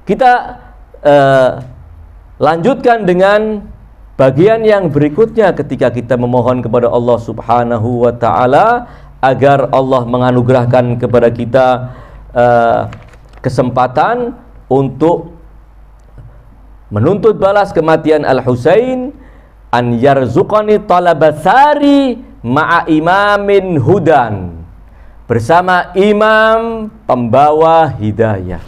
Kita lanjutkan dengan bagian yang berikutnya ketika kita memohon kepada Allah Subhanahu wa taala agar Allah menganugerahkan kepada kita kesempatan untuk menuntut balas kematian Al-Husain, an yarzuqani talabasari ma'a imamin hudan, bersama imam pembawa hidayah.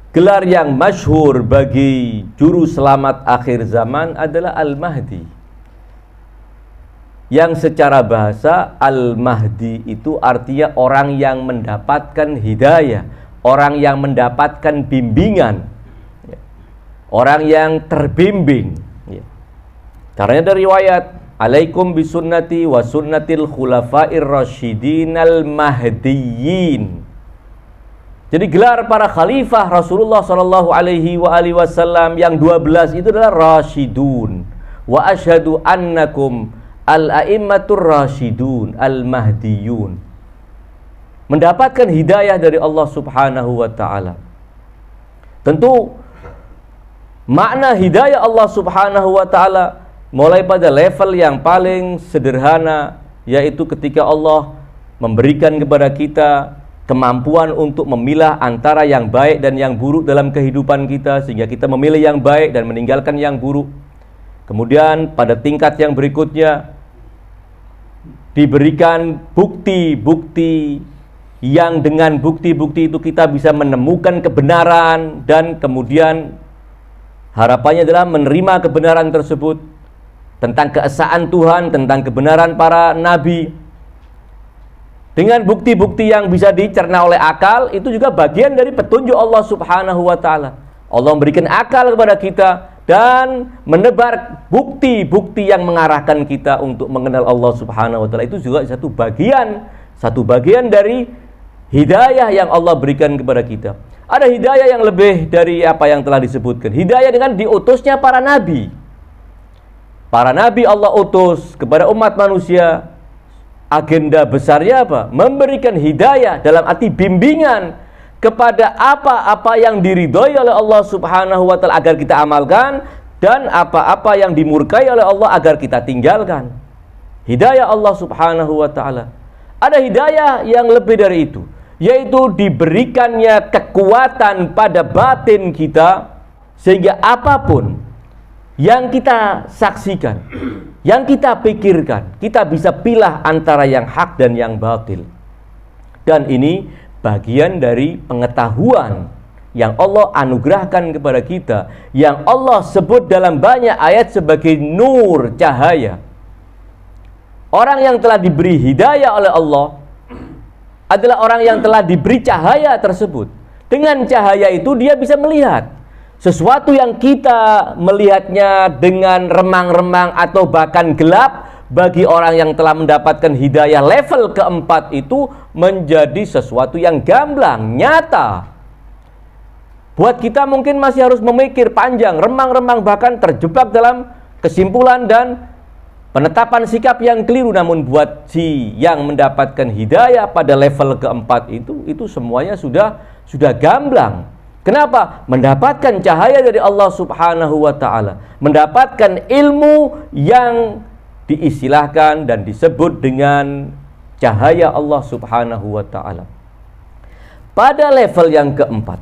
Gelar yang masyhur bagi juru selamat akhir zaman adalah Al-Mahdi, yang secara bahasa Al-Mahdi itu artinya orang yang mendapatkan hidayah, orang yang mendapatkan bimbingan, orang yang terbimbing. Karena dari riwayat, alaikum bisunnati wa sunnatil khulafair rasyidinal mahdiyyin. Jadi gelar para khalifah Rasulullah sallallahu alaihi wasallam yang 12 itu adalah rasyidun. Wa asyhadu annakum al-a'immatur rasyidun al-mahdiyun. Mendapatkan hidayah dari Allah Subhanahu wa taala. Tentu makna hidayah Allah Subhanahu wa taala mulai pada level yang paling sederhana, yaitu ketika Allah memberikan kepada kita kemampuan untuk memilah antara yang baik dan yang buruk dalam kehidupan kita, sehingga kita memilih yang baik dan meninggalkan yang buruk. Kemudian pada tingkat yang berikutnya diberikan bukti-bukti yang dengan bukti-bukti itu kita bisa menemukan kebenaran, dan kemudian harapannya adalah menerima kebenaran tersebut tentang keesaan Tuhan, tentang kebenaran para nabi. Dengan bukti-bukti yang bisa dicerna oleh akal, itu juga bagian dari petunjuk Allah Subhanahu wa taala. Allah memberikan akal kepada kita dan menebar bukti-bukti yang mengarahkan kita untuk mengenal Allah Subhanahu wa taala. Itu juga satu bagian dari hidayah yang Allah berikan kepada kita. Ada hidayah yang lebih dari apa yang telah disebutkan. Hidayah dengan diutusnya para nabi. Para nabi Allah utus kepada umat manusia. Agenda besarnya apa? Memberikan hidayah dalam arti bimbingan kepada apa-apa yang diridhoi oleh Allah Subhanahu wa taala agar kita amalkan, dan apa-apa yang dimurkai oleh Allah agar kita tinggalkan. Hidayah Allah Subhanahu wa taala. Ada hidayah yang lebih dari itu, yaitu diberikannya kekuatan pada batin kita, sehingga apapun yang kita saksikan, yang kita pikirkan, kita bisa pilah antara yang hak dan yang batil. Dan ini bagian dari pengetahuan yang Allah anugerahkan kepada kita, yang Allah sebut dalam banyak ayat sebagai nur, cahaya. Orang yang telah diberi hidayah oleh Allah adalah orang yang telah diberi cahaya tersebut. Dengan cahaya itu dia bisa melihat sesuatu yang kita melihatnya dengan remang-remang atau bahkan gelap. Bagi orang yang telah mendapatkan hidayah level keempat itu menjadi sesuatu yang gamblang, nyata. Buat kita mungkin masih harus memikir panjang, remang-remang, bahkan terjebak dalam kesimpulan dan penetapan sikap yang keliru. Namun buat si yang mendapatkan hidayah pada level keempat itu semuanya sudah gamblang. Kenapa? Mendapatkan cahaya dari Allah Subhanahu wa taala, mendapatkan ilmu yang diistilahkan dan disebut dengan cahaya Allah Subhanahu wa taala. Pada level yang keempat,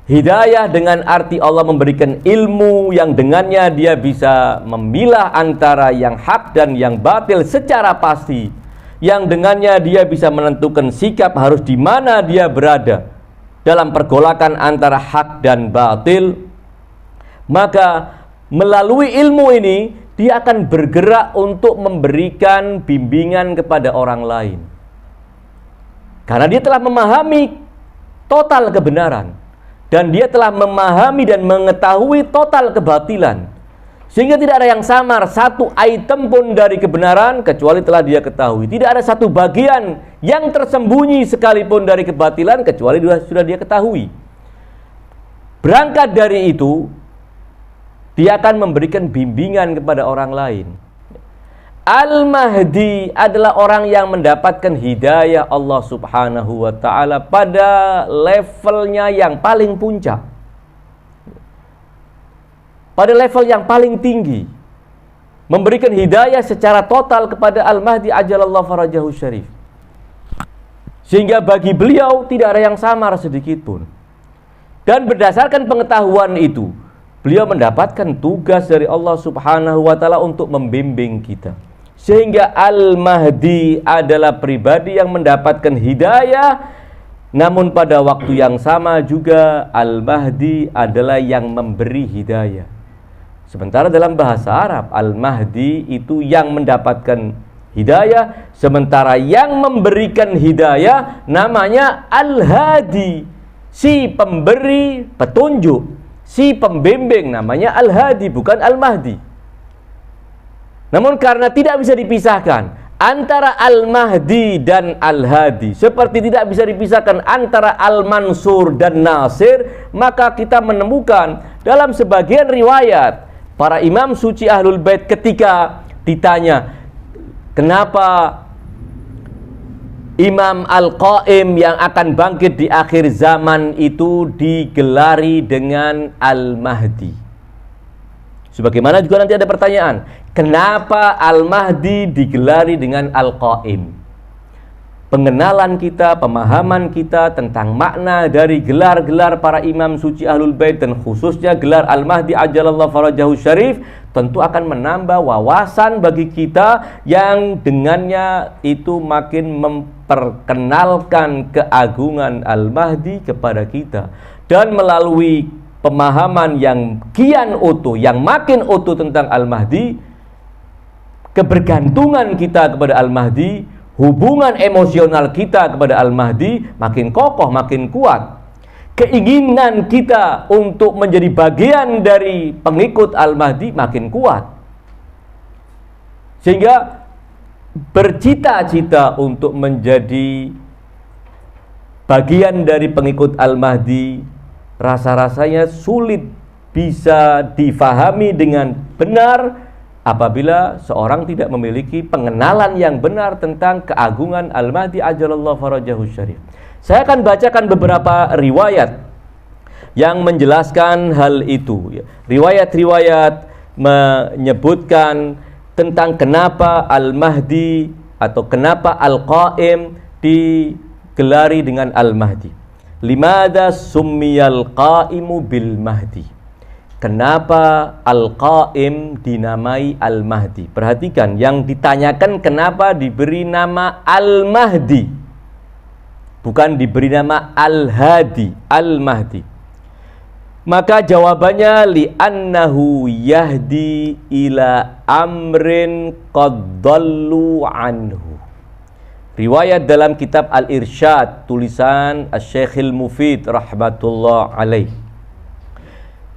hidayah dengan arti Allah memberikan ilmu yang dengannya dia bisa memilah antara yang hak dan yang batil secara pasti, yang dengannya dia bisa menentukan sikap harus di mana dia berada dalam pergolakan antara hak dan batil. Maka melalui ilmu ini dia akan bergerak untuk memberikan bimbingan kepada orang lain, karena dia telah memahami total kebenaran, dan dia telah memahami dan mengetahui total kebatilan, sehingga tidak ada yang samar satu item pun dari kebenaran kecuali telah dia ketahui. Tidak ada satu bagian yang tersembunyi sekalipun dari kebatilan kecuali sudah dia ketahui. Berangkat dari itu, dia akan memberikan bimbingan kepada orang lain. Al-Mahdi adalah orang yang mendapatkan hidayah Allah Subhanahu wa ta'ala pada levelnya yang paling puncak. pada level yang paling tinggi, memberikan hidayah secara total kepada Al-Mahdi ajalallahu farajahu syarif. Sehingga bagi beliau tidak ada yang samar sedikit pun. Dan berdasarkan pengetahuan itu, beliau mendapatkan tugas dari Allah Subhanahu wa taala untuk membimbing kita. Sehingga Al-Mahdi adalah pribadi yang mendapatkan hidayah, namun pada waktu yang sama juga Al-Mahdi adalah yang memberi hidayah. Sementara dalam bahasa Arab, Al-Mahdi itu yang mendapatkan hidayah, sementara yang memberikan hidayah namanya Al-Hadi, si pemberi petunjuk, si pembimbing namanya Al-Hadi, bukan Al-Mahdi. Namun karena tidak bisa dipisahkan antara Al-Mahdi dan Al-Hadi, seperti tidak bisa dipisahkan antara Al-Mansur dan Nasir, maka kita menemukan dalam sebagian riwayat para imam suci Ahlul Bait ketika ditanya kenapa Imam Al-Qaim yang akan bangkit di akhir zaman itu digelari dengan Al-Mahdi. Sebagaimana juga nanti ada pertanyaan, kenapa Al-Mahdi digelari dengan Al-Qaim? Pengenalan kita, pemahaman kita tentang makna dari gelar-gelar para imam suci Ahlul Bait dan khususnya gelar Al-Mahdi ajalallahu farajahu syarif tentu akan menambah wawasan bagi kita yang dengannya itu makin memperkenalkan keagungan Al-Mahdi kepada kita. Dan melalui pemahaman yang kian utuh, yang makin utuh tentang Al-Mahdi, kebergantungan kita kepada Al-Mahdi, hubungan emosional kita kepada Al-Mahdi makin kokoh, makin kuat. Keinginan kita untuk menjadi bagian dari pengikut Al-Mahdi makin kuat. Sehingga bercita-cita untuk menjadi bagian dari pengikut Al-Mahdi rasa-rasanya sulit bisa difahami dengan benar apabila seorang tidak memiliki pengenalan yang benar tentang keagungan Al-Mahdi ajalallahu farajahu syarif. Saya akan bacakan beberapa riwayat yang menjelaskan hal itu. Riwayat-riwayat menyebutkan tentang kenapa Al-Mahdi atau kenapa Al-Qaim digelari dengan Al-Mahdi. Limada summiyal qaimu bil Mahdi. Kenapa Al-Qaim dinamai Al-Mahdi? Perhatikan, yang ditanyakan kenapa diberi nama Al-Mahdi, bukan diberi nama Al-Hadi, Al-Mahdi. Maka jawabannya li'annahu yahdi ila amrin qad dhallu anhu. Riwayat dalam kitab Al-Irsyad tulisan Asy-Syekhil Mufid rahmatullah alaih.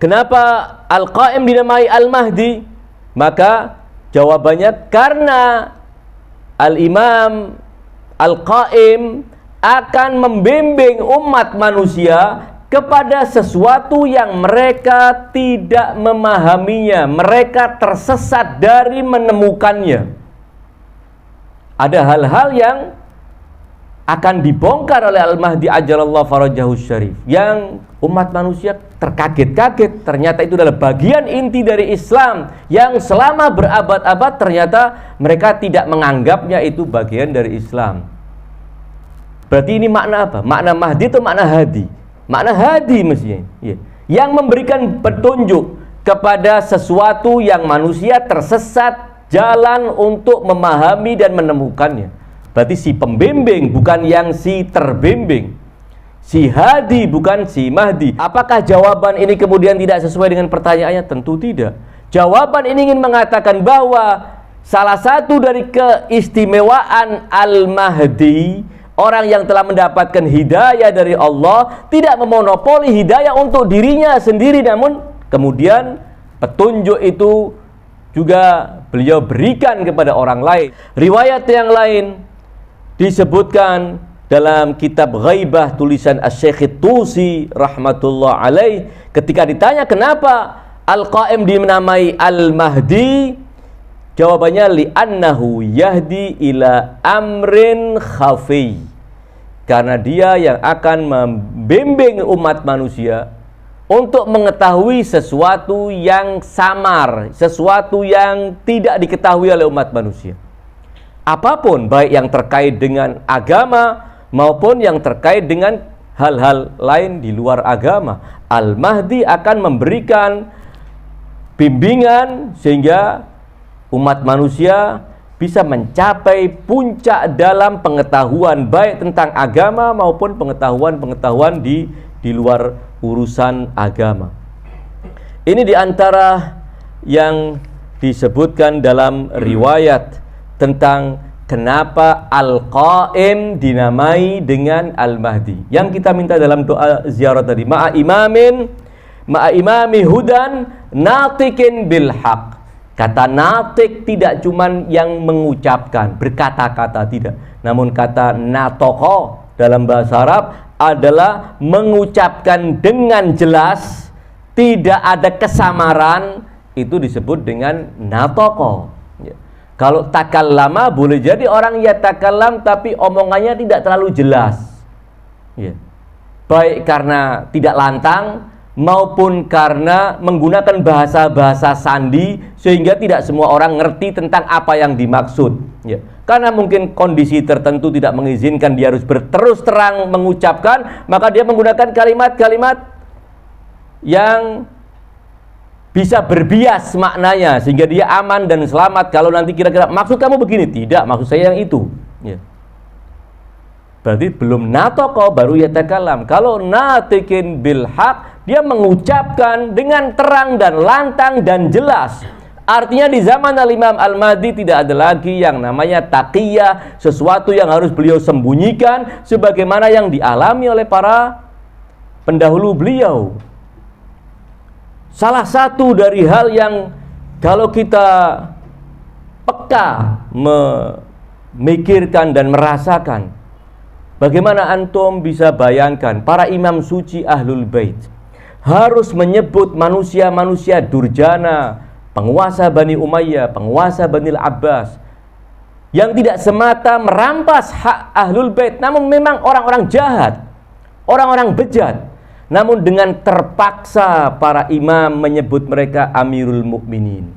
Kenapa Al-Qaim dinamai Al-Mahdi? Maka jawabannya karena Al-Imam Al-Qaim akan membimbing umat manusia kepada sesuatu yang mereka tidak memahaminya, mereka tersesat dari menemukannya. Ada hal-hal yang akan dibongkar oleh Al-Mahdi ajalallahu farajahu syarif yang umat manusia terkaget-kaget. Ternyata itu adalah bagian inti dari Islam yang selama berabad-abad ternyata mereka tidak menganggapnya itu bagian dari Islam. Berarti ini makna apa? Makna Mahdi atau makna Hadi? Makna Hadi mestinya, ya. Yang memberikan petunjuk kepada sesuatu yang manusia tersesat jalan untuk memahami dan menemukannya. Berarti si pembimbing bukan yang si terbimbing, si Hadi bukan si Mahdi. Apakah jawaban ini kemudian tidak sesuai dengan pertanyaannya? Tentu tidak. Jawaban ini ingin mengatakan bahwa salah satu dari keistimewaan Al-Mahdi, orang yang telah mendapatkan hidayah dari Allah, tidak memonopoli hidayah untuk dirinya sendiri, namun kemudian petunjuk itu juga beliau berikan kepada orang lain. Riwayat yang lain disebutkan dalam kitab Ghaibah tulisan Asy-Syaikh Tusi rahmatullah alaih, ketika ditanya kenapa Al-Qaim dinamai Al-Mahdi, jawabannya li'annahu yahdi ila amrin khafi, karena dia yang akan membimbing umat manusia untuk mengetahui sesuatu yang samar, sesuatu yang tidak diketahui oleh umat manusia. Apapun, baik yang terkait dengan agama maupun yang terkait dengan hal-hal lain di luar agama. Al-Mahdi akan memberikan bimbingan sehingga umat manusia bisa mencapai puncak dalam pengetahuan baik tentang agama maupun pengetahuan-pengetahuan di luar urusan agama. Ini diantara yang disebutkan dalam riwayat tentang kenapa Al-Qaim dinamai dengan Al-Mahdi. Yang kita minta dalam doa ziarah tadi, ma'a imami hudan natikin bil haq. Kata natik tidak cuman yang mengucapkan, berkata-kata, tidak. Namun kata natoko dalam bahasa Arab adalah mengucapkan dengan jelas, tidak ada kesamaran, itu disebut dengan natoko. Kalau takallama boleh jadi orang ya takallam tapi omongannya tidak terlalu jelas. Baik karena tidak lantang maupun karena menggunakan bahasa-bahasa sandi sehingga tidak semua orang ngerti tentang apa yang dimaksud. Karena mungkin kondisi tertentu tidak mengizinkan dia harus berterus terang mengucapkan, maka dia menggunakan kalimat-kalimat yang bisa berbias maknanya sehingga dia aman dan selamat. Kalau nanti kira-kira maksud kamu begini, tidak, maksud saya yang itu. Berarti belum natoko baru yatakalam. Kalau natikin bil haq, dia mengucapkan dengan terang dan lantang dan jelas. Artinya di zaman Al-Imam Al-Mahdi tidak ada lagi yang namanya taqiyah, sesuatu yang harus beliau sembunyikan sebagaimana yang dialami oleh para pendahulu beliau. Salah satu dari hal yang kalau kita peka memikirkan dan merasakan, bagaimana antum bisa bayangkan para imam suci Ahlul Bait harus menyebut manusia-manusia durjana, penguasa Bani Umayyah, penguasa Bani Abbas, yang tidak semata merampas hak Ahlul Bait, namun memang orang-orang jahat, orang-orang bejat. Namun dengan terpaksa para imam menyebut mereka Amirul Mukminin.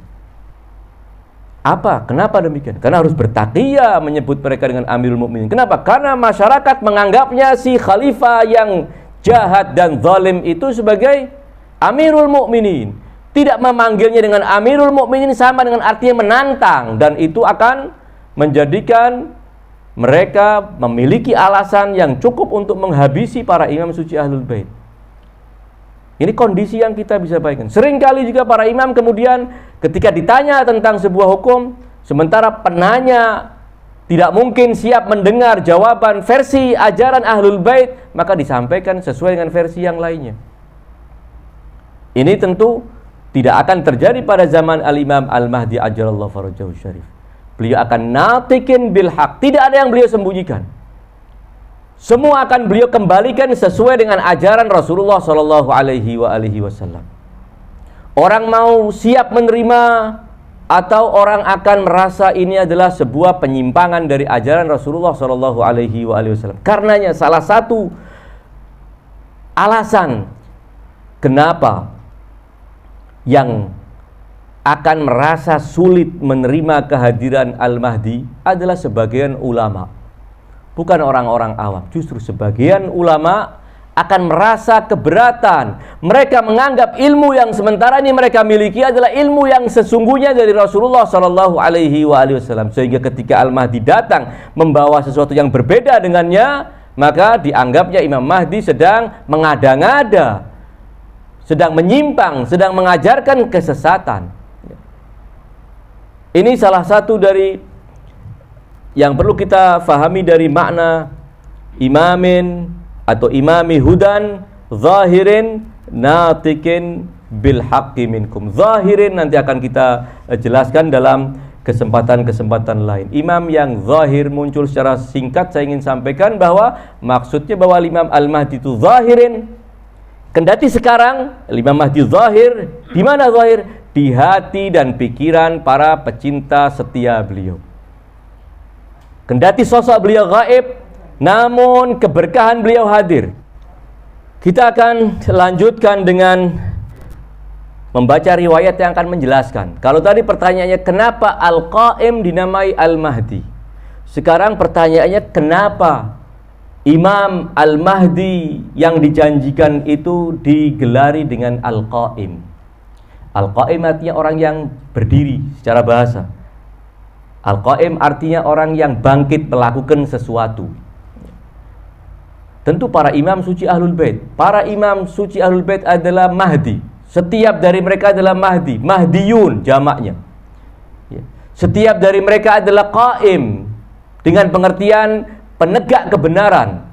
Apa? Kenapa demikian? Karena harus bertaqiyah menyebut mereka dengan Amirul Mukminin. Kenapa? Karena masyarakat menganggapnya si khalifah yang jahat dan zalim itu sebagai Amirul Mukminin. Tidak memanggilnya dengan Amirul Mukminin sama dengan artinya menantang, dan itu akan menjadikan mereka memiliki alasan yang cukup untuk menghabisi para imam suci Ahlul Bait. Ini kondisi yang kita bisa bayangkan. Seringkali juga para imam kemudian ketika ditanya tentang sebuah hukum, sementara penanya tidak mungkin siap mendengar jawaban versi ajaran Ahlul Bait, maka disampaikan sesuai dengan versi yang lainnya. Ini tentu tidak akan terjadi pada zaman Al-Imam Al-Mahdi ajalallahu farajahu syarif. Beliau akan natikin bil haq, tidak ada yang beliau sembunyikan. Semua akan beliau kembalikan sesuai dengan ajaran Rasulullah Shallallahu Alaihi Wasallam. Orang mau siap menerima atau orang akan merasa ini adalah sebuah penyimpangan dari ajaran Rasulullah Shallallahu Alaihi Wasallam. Karenanya salah satu alasan kenapa yang akan merasa sulit menerima kehadiran Al-Mahdi adalah sebagian ulama. Bukan orang-orang awam, justru sebagian ulama akan merasa keberatan. Mereka menganggap ilmu yang sementara ini mereka miliki adalah ilmu yang sesungguhnya dari Rasulullah Shallallahu Alaihi Wasallam. Sehingga ketika Al-Mahdi datang membawa sesuatu yang berbeda dengannya, maka dianggapnya Imam Mahdi sedang mengada-ngada, sedang menyimpang, sedang mengajarkan kesesatan. Ini salah satu dari yang perlu kita fahami dari makna imamin atau imami hudan zahirin natikin bil haqqi minkum. Zahirin nanti akan kita jelaskan dalam kesempatan-kesempatan lain. Imam yang zahir muncul secara singkat, saya ingin sampaikan bahwa maksudnya bahwa Imam Al-Mahdi itu zahirin. Kendati sekarang Imam Mahdi zahir, di mana zahir? Di hati dan pikiran para pecinta setia beliau. Kendati sosok beliau gaib, namun keberkahan beliau hadir. Kita akan lanjutkan dengan membaca riwayat yang akan menjelaskan. Kalau tadi pertanyaannya kenapa Al-Qaim dinamai Al-Mahdi? Sekarang pertanyaannya kenapa Imam Al-Mahdi yang dijanjikan itu digelari dengan Al-Qaim? Al-Qaim artinya orang yang berdiri secara bahasa. Al-Qaim artinya orang yang bangkit melakukan sesuatu. Tentu para imam suci Ahlul Bait. Para imam suci Ahlul Bait adalah Mahdi. Setiap dari mereka adalah Mahdi. Mahdiyun jamaknya. Setiap dari mereka adalah Qaim, dengan pengertian penegak kebenaran.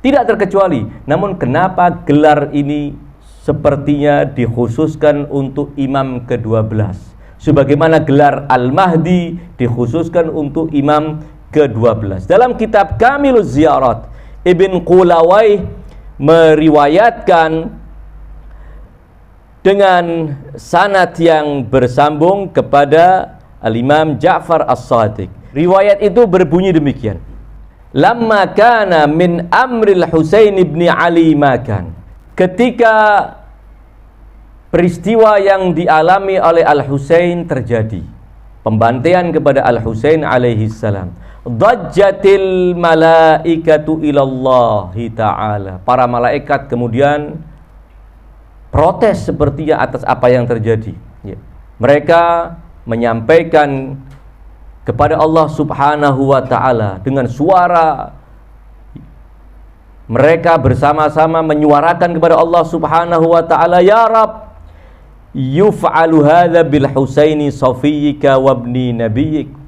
Tidak terkecuali. Namun kenapa gelar ini sepertinya dikhususkan untuk imam ke-12? Sebagaimana gelar Al-Mahdi dikhususkan untuk imam ke-12. Dalam kitab Kamiluz Ziyarat, Ibn Qulawai meriwayatkan dengan sanad yang bersambung kepada Al-Imam Ja'far As-Shadiq. Riwayat itu berbunyi demikian. Lamma kana min amril Husain ibn Ali makan. Ketika peristiwa yang dialami oleh Al-Husain terjadi, pembantaian kepada Al-Husain alaihi salam, Dajjatil malaikatu ilallahi ta'ala. Para malaikat kemudian protes sepertinya atas apa yang terjadi. Mereka menyampaikan kepada Allah subhanahu wa ta'ala dengan suara. Mereka bersama-sama menyuarakan kepada Allah subhanahu wa ta'ala, Ya Rab, yuf'alu hadha bil Husaini safiyyika wabni nabiyyik.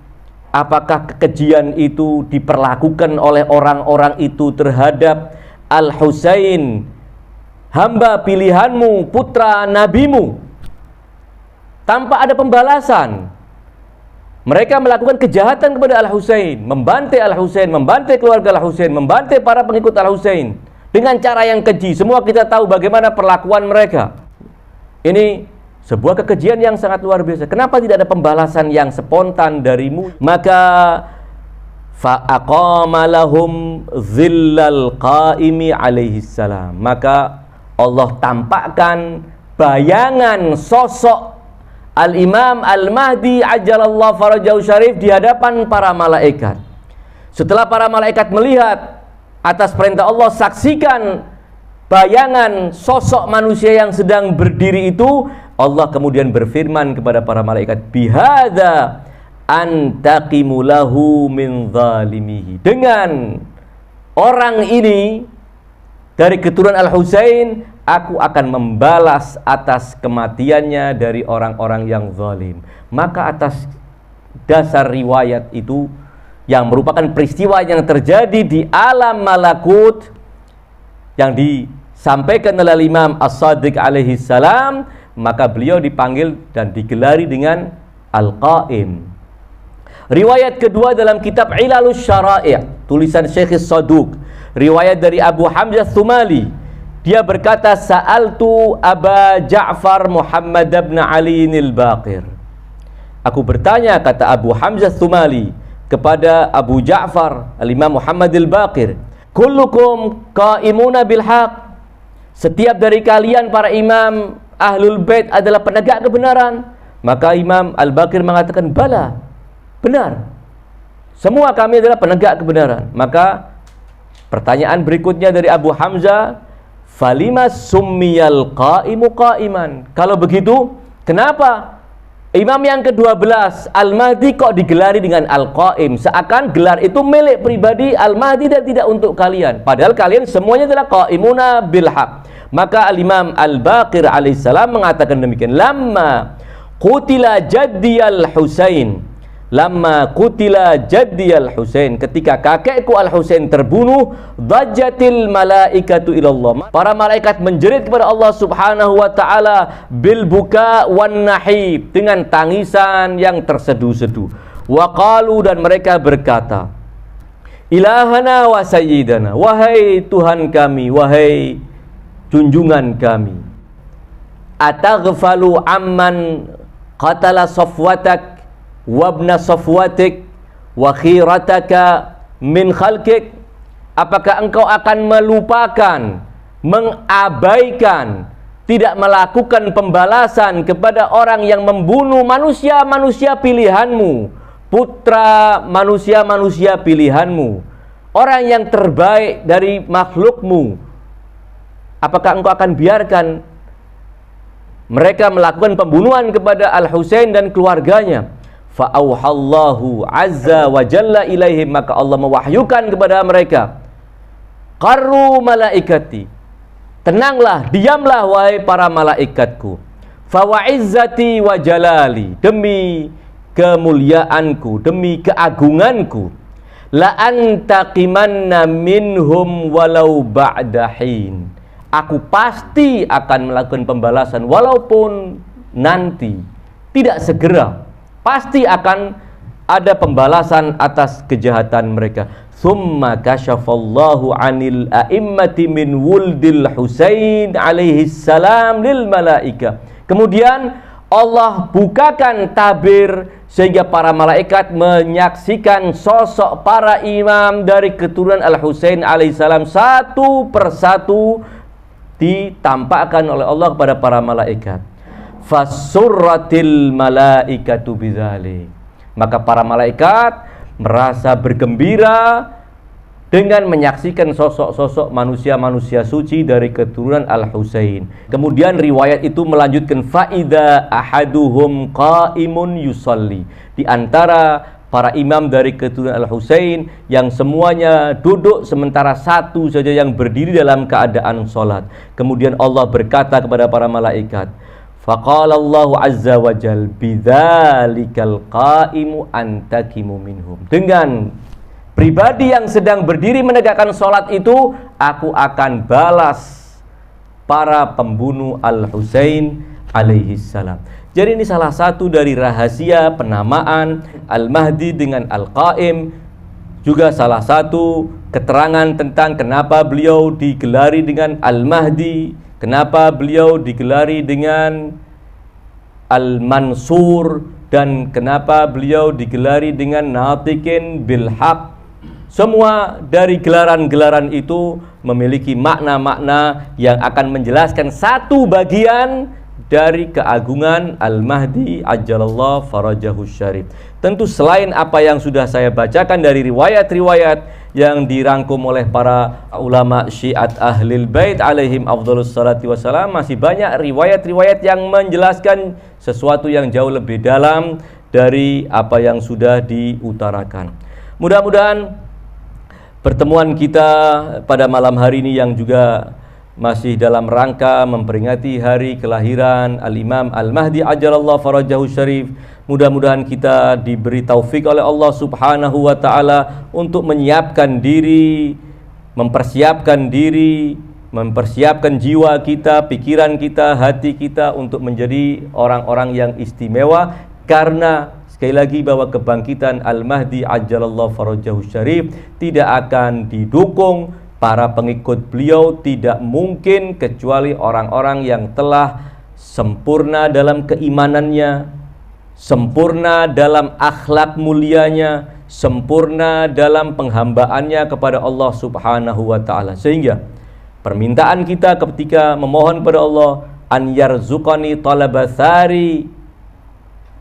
Apakah kekejian itu diperlakukan oleh orang-orang itu terhadap Al-Husain, hamba pilihanmu, putra nabimu, tanpa ada pembalasan? Mereka melakukan kejahatan kepada Al-Husain, membantai Al-Husain, membantai keluarga Al-Husain, membantai para pengikut Al-Husain dengan cara yang keji. Semua kita tahu bagaimana perlakuan mereka. Ini sebuah kekejian yang sangat luar biasa. Kenapa tidak ada pembalasan yang spontan darimu? Maka fa'aqama lahum zillal qaimi alaihi salam. Maka Allah tampakkan bayangan sosok Al-Imam Al-Mahdi ajalallahu farajahu syarif di hadapan para malaikat. Setelah para malaikat melihat atas perintah Allah, saksikan bayangan sosok manusia yang sedang berdiri itu, Allah kemudian berfirman kepada para malaikat, bihadza antaqimu lahu min zalimihi. Dengan orang ini dari keturunan Al-Husain, aku akan membalas atas kematiannya dari orang-orang yang zalim. Maka atas dasar riwayat itu yang merupakan peristiwa yang terjadi di alam malakut yang disampaikan oleh Imam As-Shadiq alaihi salam, maka beliau dipanggil dan digelari dengan Al-Qaim. Riwayat kedua dalam kitab Ilalus Syara'i', tulisan Syekh As-Saduq, riwayat dari Abu Hamzah Tsumali. Dia berkata, Sa'altu Aba Ja'far Muhammad ibn Ali al-Baqir. Aku bertanya, kata Abu Hamzah Tsumali, kepada Abu Ja'far Al-Imam Muhammad al-Baqir, kullukum qa'imuna bil haq. Setiap dari kalian para imam Ahlul Bait adalah penegak kebenaran. Maka Imam Al-Baqir mengatakan, bala, benar, semua kami adalah penegak kebenaran. Maka pertanyaan berikutnya dari Abu Hamzah, falima summiyal qa'imu qa'iman. Kalau begitu, kenapa imam yang ke-12 Al-Mahdi kok digelari dengan Al-Qaim? Seakan gelar itu milik pribadi Al-Mahdi dan tidak untuk kalian. Padahal kalian semuanya adalah qa'imuna bil haq. Maka Al-Imam Al-Baqir alaihissalam mengatakan demikian, lamma qutila jaddi Al-Husain, lamma qutila jaddi Al-Husain, ketika kakekku Al-Husain terbunuh, dajjatil malaikatu ilallah. Para malaikat menjerit kepada Allah subhanahu wa ta'ala bil buka wan nahib, dengan tangisan yang terseduh-seduh. Wa qalu, dan mereka berkata, ilahana wa sayyidana, wahai Tuhan kami, wahai junjungan kami, ataghfalu amman qatala safwatak wabna safwatik wa khirataka min khalqik. Apakah engkau akan melupakan, mengabaikan, tidak melakukan pembalasan kepada orang yang membunuh manusia-manusia pilihanmu, putra manusia-manusia pilihanmu, orang yang terbaik dari makhlukmu, apakah engkau akan biarkan mereka melakukan pembunuhan kepada Al-Husain dan keluarganya? Fa'auhallahu azza wa jalla ilaihim, maka Allah mewahyukan kepada mereka, qarru malaikati, tenanglah, diamlah wahai para malaikatku, fawa'izzati wa jalali, demi kemuliaanku, demi keagunganku, la antaqimanna minhum walau ba'dahin, aku pasti akan melakukan pembalasan walaupun nanti, tidak segera, pasti akan ada pembalasan atas kejahatan mereka. Thumma kasyafallahu anil a'immati min wuldil Husain alaihi salam lil malaika. Kemudian Allah bukakan tabir sehingga para malaikat menyaksikan sosok para imam dari keturunan Al-Husain alaihissalam satu persatu ditampakkan oleh Allah kepada para malaikat. Fasurratil malaikatu bidzalik, maka para malaikat merasa bergembira dengan menyaksikan sosok-sosok manusia-manusia suci dari keturunan Al-Husain. Kemudian riwayat itu melanjutkan, faida ahaduhum qaimun yusalli, di antara para imam dari keturunan Al-Husain yang semuanya duduk, sementara satu saja yang berdiri dalam keadaan sholat. Kemudian Allah berkata kepada para malaikat, faqala Allahu azza wa jal bidzalikal qaimu antakimu minhum, dengan pribadi yang sedang berdiri menegakkan sholat itu, aku akan balas para pembunuh Al-Husain alaihi salam. Jadi ini salah satu dari rahasia penamaan Al-Mahdi dengan Al-Qaim, juga salah satu keterangan tentang kenapa beliau digelari dengan Al-Mahdi, kenapa beliau digelari dengan Al-Mansur, dan kenapa beliau digelari dengan Natiqin bil Haq. Semua dari gelaran-gelaran itu memiliki makna-makna yang akan menjelaskan satu bagian dari keagungan Al-Mahdi ajjalallahu farajahu syarif. Tentu selain apa yang sudah saya bacakan dari riwayat-riwayat yang dirangkum oleh para ulama Syiat Ahlul Bait alaihim afdhalus salati wassalam, masih banyak riwayat-riwayat yang menjelaskan sesuatu yang jauh lebih dalam dari apa yang sudah diutarakan. Mudah-mudahan pertemuan kita pada malam hari ini yang juga masih dalam rangka memperingati hari kelahiran Al-Imam Al-Mahdi ajjalallahu farajahu syarif, mudah-mudahan kita diberi taufik oleh Allah subhanahu wa ta'ala untuk menyiapkan diri, mempersiapkan diri, mempersiapkan jiwa kita, pikiran kita, hati kita untuk menjadi orang-orang yang istimewa, karena sekali lagi bahwa kebangkitan Al-Mahdi ajjalallahu farajahu syarif tidak akan didukung para pengikut beliau, tidak mungkin kecuali orang-orang yang telah sempurna dalam keimanannya, sempurna dalam akhlak mulianya, sempurna dalam penghambaannya kepada Allah subhanahu wa ta'ala. Sehingga permintaan kita ketika memohon kepada Allah, an yarzuqani talabathari,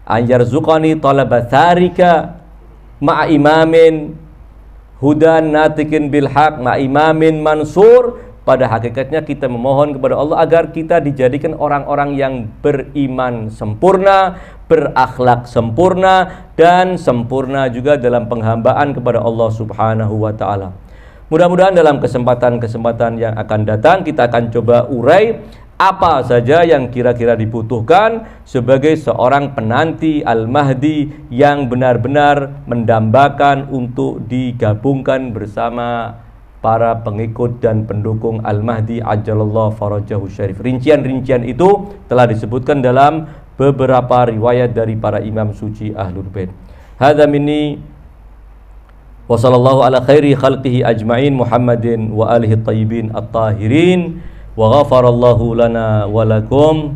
an yarzuqani talabatharika ma'a imamin hudan natikin bil haq ma imamin mansur, pada hakikatnya kita memohon kepada Allah agar kita dijadikan orang-orang yang beriman sempurna, berakhlak sempurna, dan sempurna juga dalam penghambaan kepada Allah subhanahu wa ta'ala. Mudah-mudahan dalam kesempatan-kesempatan yang akan datang kita akan coba urai apa saja yang kira-kira dibutuhkan sebagai seorang penanti Al-Mahdi yang benar-benar mendambakan untuk digabungkan bersama para pengikut dan pendukung Al-Mahdi ajjalallahu farajahu syarif. Rincian-rincian itu telah disebutkan dalam beberapa riwayat dari para imam suci Ahlul Bait. Hadza minni wa sallallahu ala khairi khalqihi ajma'in Muhammadin wa alihi thayyibin at-tahirin. Wa ghafarallahu lana wa lakum.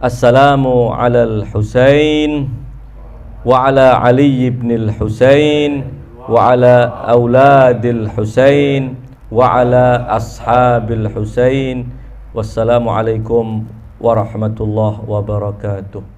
Assalamu ala al-Husain wa ala Ali ibn al-Husain wa ala auladil Husain wa ala ashabil Husain. Wassalamualaikum warahmatullahi wabarakatuh.